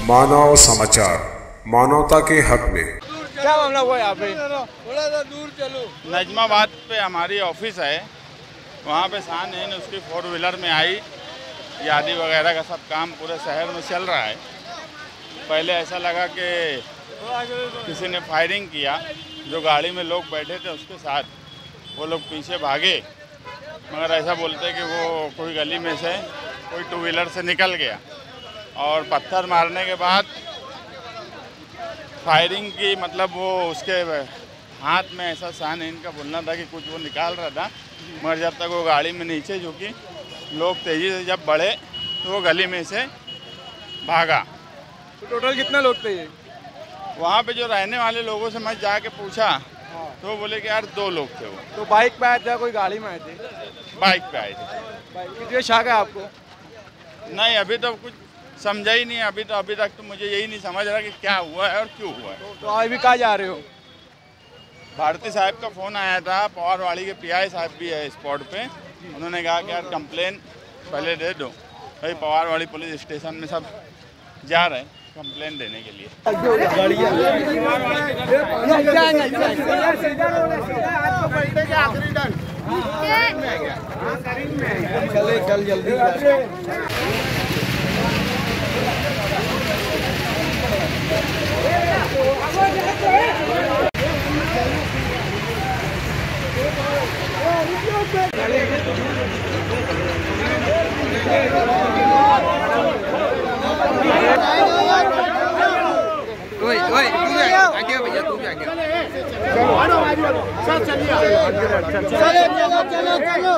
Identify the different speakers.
Speaker 1: मानव समाचार, मानवता के हक में।
Speaker 2: क्या मामला हुआ यहाँ पे? थोड़ा सा दूर चलो।
Speaker 3: नजमाबाद पे हमारी ऑफिस है, वहाँ पे शान है उसकी 4 व्हीलर में आई, यादी वगैरह का सब काम पूरे शहर में चल रहा है। पहले ऐसा लगा कि किसी ने फायरिंग किया, जो गाड़ी में लोग बैठे थे उसके साथ, वो लोग पीछे भागे, मगर ऐसा बोलते कि वो कोई गली में से कोई 2 व्हीलर से निकल गया और पत्थर मारने के बाद फायरिंग की, मतलब वो उसके हाथ में ऐसा शान इनका बोलना था कि कुछ वो निकाल रहा था, मगर जब तक वो गाड़ी में नीचे झुकी, लोग तेज़ी से जब बढ़े तो वो गली में से भागा।
Speaker 2: तो टोटल कितने लोग थे ये?
Speaker 3: वहाँ पे जो रहने वाले लोगों से मैं जाके पूछा तो वो बोले कि यार 2 लोग थे वो।
Speaker 2: तो बाइक पे आए थे, कोई गाड़ी में आए थे?
Speaker 3: बाइक पे आए थे।
Speaker 2: कितने शक है आपको?
Speaker 3: नहीं, अभी तो कुछ समझा ही नहीं। अभी तक तो मुझे यही नहीं समझ रहा कि क्या हुआ है और क्यों हुआ है।
Speaker 2: तो अभी कहाँ जा रहे हो?
Speaker 3: भारती साहब का फ़ोन आया था, पवारवाड़ी के पीआई साहब भी है स्पॉट पे। उन्होंने कहा कि यार कंप्लेन पहले दे दो। भाई पवारवाड़ी पुलिस स्टेशन में सब जा रहे हैं कंप्लेन देने के लिए।
Speaker 2: चल जल्दी। आगे भैया, तू भी आगे। चलो चलो चलो चलो।